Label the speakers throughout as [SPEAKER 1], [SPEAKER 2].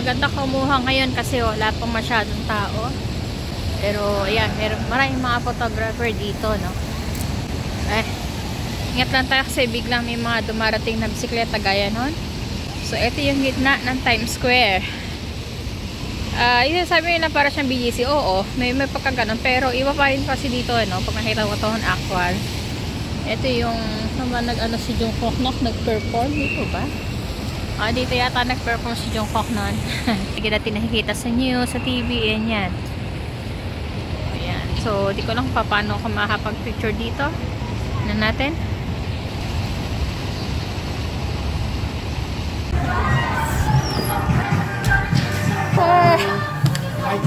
[SPEAKER 1] maganda kumuha ngayon kasi wala pang masyadong tao. Pero ayan, maraming mga photographer dito, no. Ingat lang tayo kasi biglang may mga dumarating na bisikleta gaya nun. So ito yung gitna ng Times Square. Yung sabi nila para siyang BGC, oo, may pagkaganon, pero iba pa rin kasi dito, no, pag nakita ko ito actual. Ito yung naman nag-ano si Jungkook nag-perform dito ba? Dito yata nag-perform si Jungkook nun. Hindi natin nakikita sa news, sa TV, yan. Ayan. So, di ko lang paano ako makapag-picture dito. Ano natin?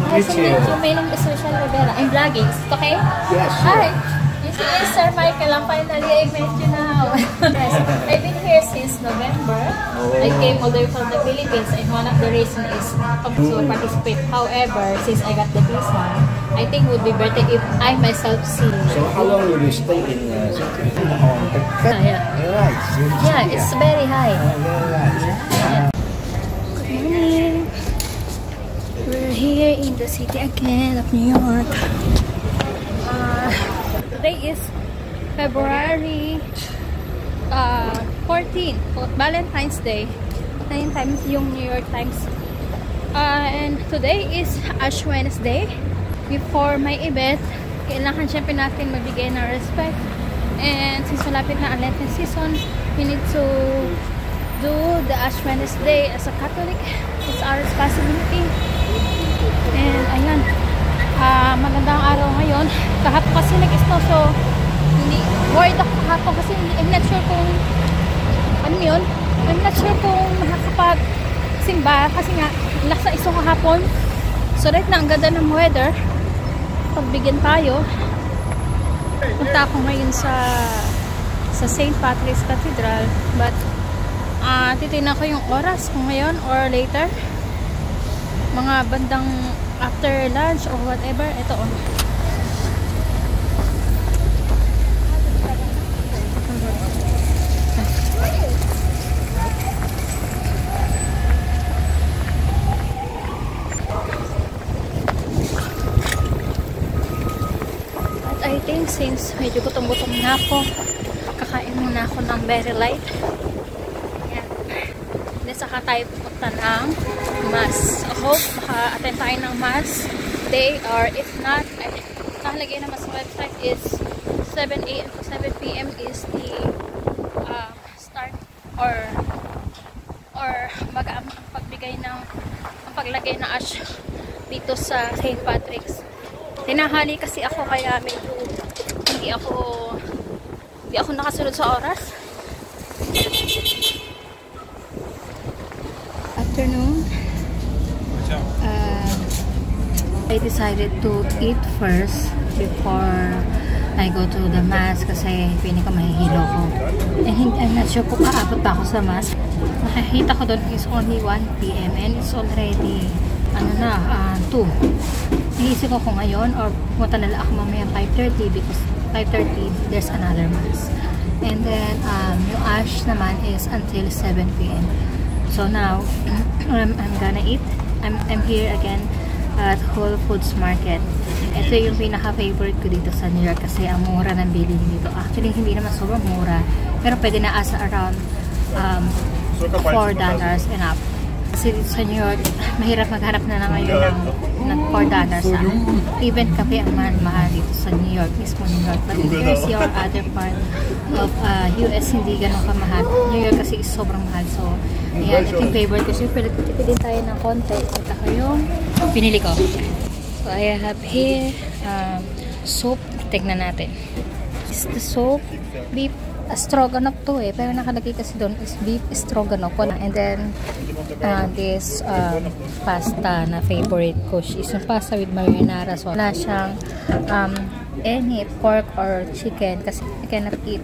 [SPEAKER 1] Nice to meet you. My name is Michelle Rivera. I'm vlogging. Is it okay?
[SPEAKER 2] Yes, sure.
[SPEAKER 1] Hi. This is Sir Michael. Finally, I met you now. Yes. I've been here since November.
[SPEAKER 2] Oh.
[SPEAKER 1] I came all the way from the Philippines, and one of the reasons is to participate. However, since I got the visa, I think it would be better if I myself see.
[SPEAKER 2] So how long will you stay in Hong Kong?
[SPEAKER 1] Yeah.
[SPEAKER 2] Right.
[SPEAKER 1] Yeah, it's very high. Good morning. We're here in the city again of New York. Today is February 14, Valentine's Day. 9 times yung New York Times. And today is Ash Wednesday. Before my event, kailangan syempre natin magbigay ng respect. And since malapit na ang Lenten season, we need to do the Ash Wednesday as a Catholic. It's our responsibility. And ayan, magandang araw ngayon. Kahapon kasi nag-snow, so hindi worried ako kahapon kasi I'm not sure kung ano yun. I'm not sure kung makakapag-simba kasi nga lasa iso kahapon. So right na, ang ganda ng weather. Pagbigyan tayo. Punta ako ngayon sa St. Patrick's Cathedral, but titignan ko yung oras kung ngayon or later, mga bandang after lunch or whatever. Ito I think since medyo gutom-gutom na ako, kakain muna ako ng very light. Yan. Then saka tayo pupunta ng mass. I hope maka-attend tayo ng mass day, or if not, nakalagay naman sa website is 7 AM to 7 PM is the start or pagbigay ng paglagay ng ash dito sa St. Patrick's. Tinahali kasi ako kaya medyo hindi ako nakasunod sa oras. Afternoon. I decided to eat first before I go to the mass kasi piling ko mahihilo ko. And I'm not sure kung aabot pa ako sa mass. Nakikita ko doon is only 1 PM and it's already 2. Iisip ko kung ngayon or pumunta na lang ako mamaya 5:30 because 5:30 there's another mass. And then yung ash naman is until 7 PM. So now I'm gonna eat. I'm here again at Whole Foods Market. Ito yung pinaka-favorite ko dito sa New York kasi ang mura ng bilhin dito. Actually hindi naman sobrang mura, pero pwede na asa around $4 and up. Kasi dito sa New York, mahirap maghanap na ngayon ng $4 sa even kape ang mahal dito sa New York, mismo New York. But if there's your other part of US, hindi ganun kamahal. New York kasi is sobrang mahal. So, ayan, ito yung favorite ko. So, tipidin tayo ng konti. Ito ko yung pinili ko. So, I have here soup. Tignan natin. Is the soup beef stroganoff to pero nakalagay kasi doon is beef stroganoff. And then this pasta na favorite ko is yung pasta with marinara. So wala siyang any pork or chicken kasi I cannot eat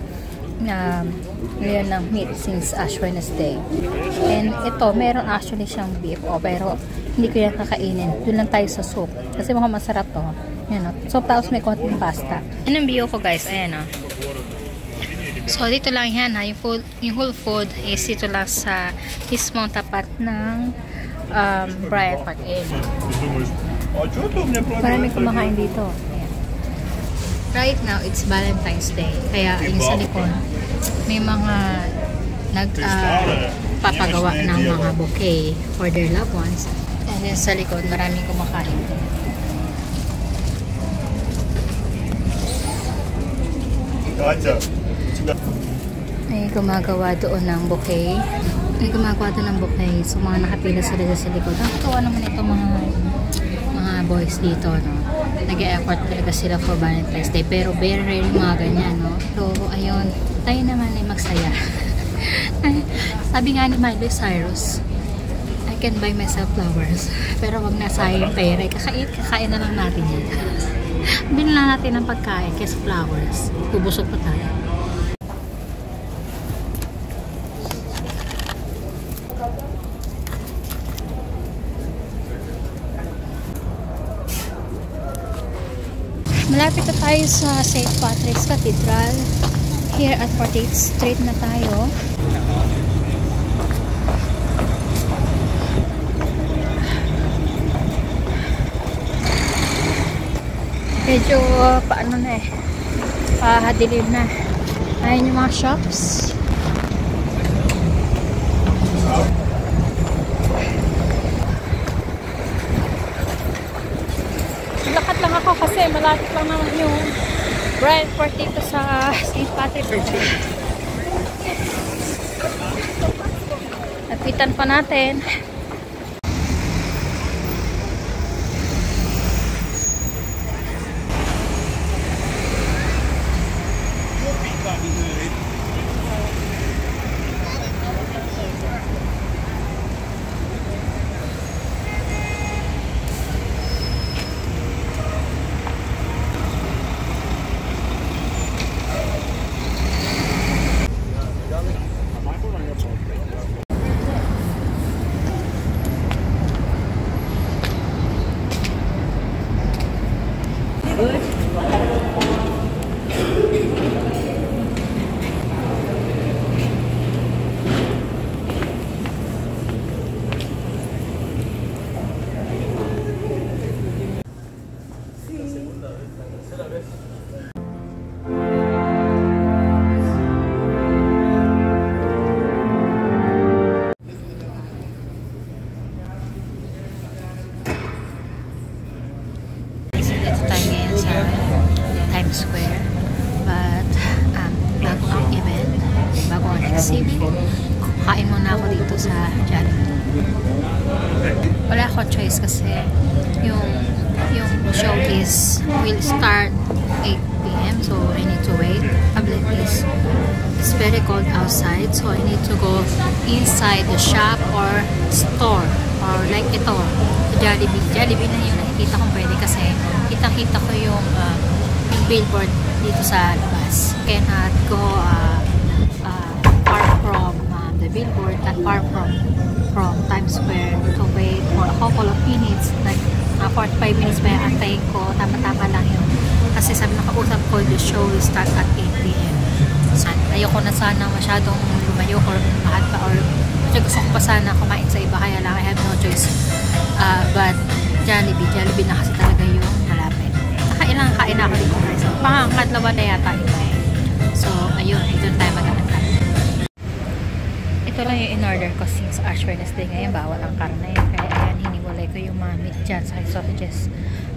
[SPEAKER 1] ngayon ng meat since Ash Wednesday. And ito meron actually siyang beef pero hindi ko yan kakainin. Doon lang tayo sa soup kasi mukhang masarap to. Yan, soup tapos may konting pasta. Yan ang view ko guys. Ayan o. So, dito lang yan ha. Yung Whole Food is dito lang sa mismong tapat ng Bryant Park Inn. Marami kumakain dito. Ayan. Right now, it's Valentine's Day. Kaya yung sa likod, may mga papagawa ng mga bouquet for their loved ones. And then sa likod, maraming kumakain. May gumagawa doon ng bouquet. So mga nakapila sila sa likod. Ang tuwa naman ito mga boys dito, no? Nag-e-effort talaga sila for Valentine's Day. Pero very rare yung mga ganyan, no? So, ayun. Tayo naman ay magsaya. Sabi nga ni Miley Cyrus, I can buy myself flowers. Pero wag na sayang yung pera. Kakain na lang natin yan. Bilhin lang natin ng pagkain kaysa flowers. Bubusog pa tayo. Malapit na tayo sa St. Patrick's Cathedral. Here at 48th Street na tayo. Medyo paano na eh. Pahadilim na. Ayun yung mga shops. Lakad lang ako kasi malapit lang naman yung Bryant Park dito sa St. Patrick's. Lapitan pa natin. Times Square, but bago ang event, bago ang exhibit, kain muna ako dito sa Jollibee. Wala akong choice kasi yung show will start 8 PM, so I need to wait. It's very cold outside, so I need to go inside the shop or store, or like ito, Jollibee na yung nakikita kong pwede kasi kita-kita ko yung billboard dito sa labas. Cannot go far from the billboard and far from Times Square to wait for a couple of minutes, like 45 minutes ba antayin ko, tama-tama lang yun. Kasi sabi nakausap ko, the show will start at 8 PM. Ayoko na sana masyadong lumayo or mahal pa, or gusto ko pa sana kumain sa iba, kaya lang I have no choice. But Jollibee na kasi talaga yung malapit. Nakailang kain ako dito guys. Pangkatlawa na yata ito. So, ayun, doon tayo mag-aantay. Ito lang yung in-order ko since Ash Wednesday ngayon, bawal ang karne. Kaya ayan, hiniwalay ko yung mga meat dyan sa sausages,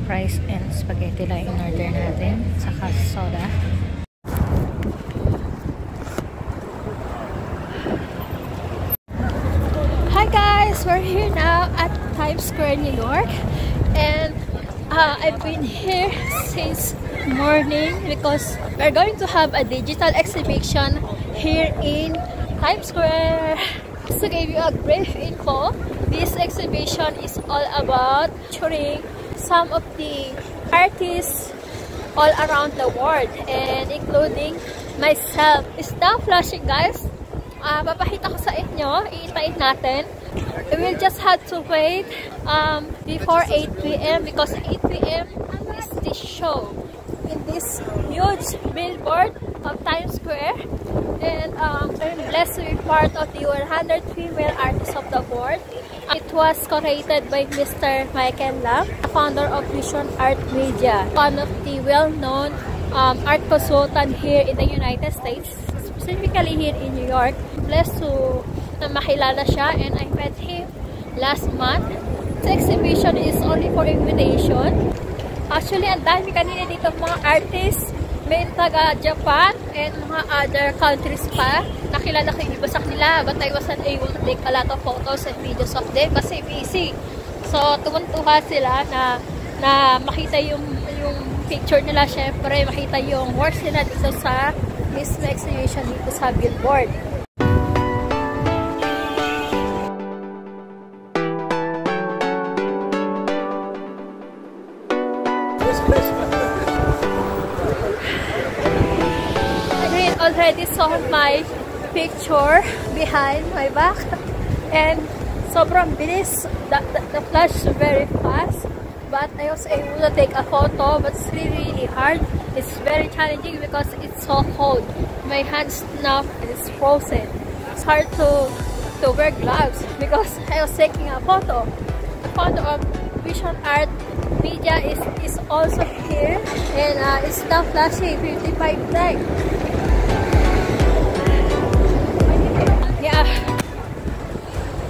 [SPEAKER 1] rice and spaghetti lang yung in-order natin. Saka soda. Hi guys! We're here now at Times Square, New York. And I've been here since morning because we're going to have a digital exhibition here in Times Square. To give you a brief info, this exhibition is all about featuring some of the artists all around the world and including myself. Is now flashing guys? Papakita ko sa inyo, iintayin natin. We will just have to wait before 8 PM because 8 PM is the show in this huge billboard of Times Square. And I'm blessed to be part of the 100 female artists of the world. It was created by Mr. Michael Lam, the founder of Vision Art Media, one of the well-known art consultant here in the United States, specifically here in New York. Blessed to na makilala siya, and I met him last month. The exhibition is only for invitation. Actually, ang dami kanina dito mga artists. May taga-Japan and mga other countries pa. Nakilala ko yung iba sa kanila, but I wasn't able to take a lot of photos and videos of them kasi busy. So, tuwan-tuwa sila na makita yung picture nila, syempre, makita yung works nila dito sa mismo exhibition dito sa billboard. Already saw my picture behind my back, and sobrang bilis. The flash is very fast, but I was able to take a photo, but it's really hard. It's very challenging because it's so cold. My hands now is frozen. It's hard to wear gloves because I was taking a photo. The photo of Vision Art Media is also here, and it's now flashing 55 times. Yeah,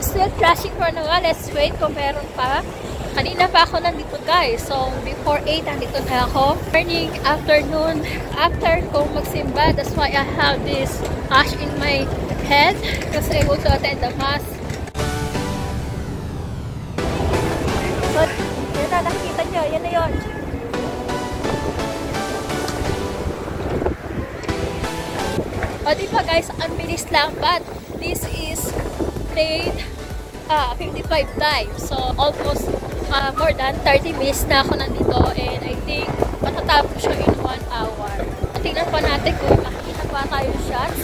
[SPEAKER 1] still flashing for na nga. Let's wait kung meron pa. Kanina pa ako nandito guys, so before 8 nandito na ako. Morning, afternoon, after kong magsimba, that's why I have this ash in my head because I want to attend the mass. So, yun na, nakikita nyo, yan na yun. O diba guys, ang bilis lang, but this is played 55 times. So, almost more than 30 minutes na ako nandito, and I think matatapos siya in 1 hour. Tingnan pa natin kung makikita pa tayo shots.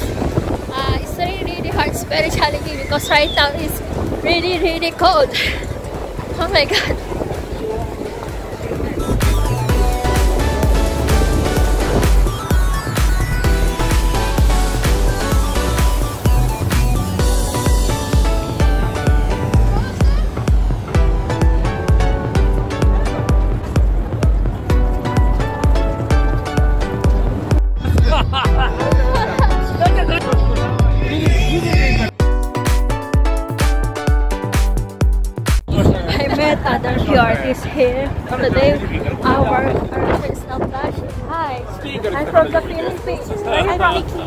[SPEAKER 1] It's really hard, it's very challenging because right now it's really cold. Oh my god. Other few artists here today. Our is now flashing. Hi, I'm from the Philippines. I'm Nikki.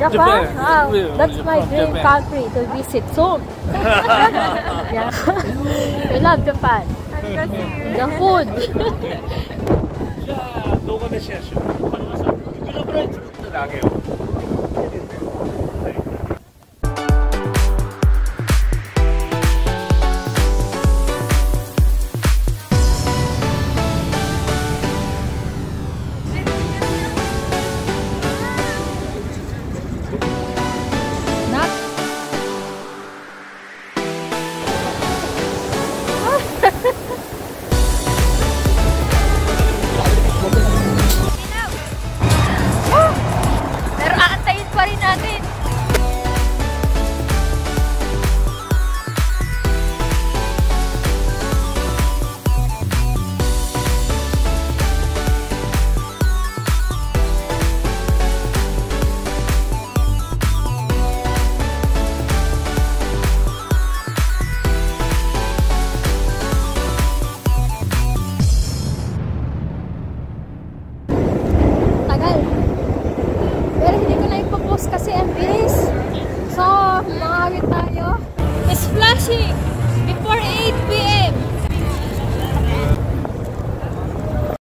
[SPEAKER 1] Japan? Wow, that's my dream country to visit soon. Yeah, I love Japan. The food. Pero aantayin pa rin natin. Kasi ang bilis. So, makawit tayo. It's flashing before 8 p.m.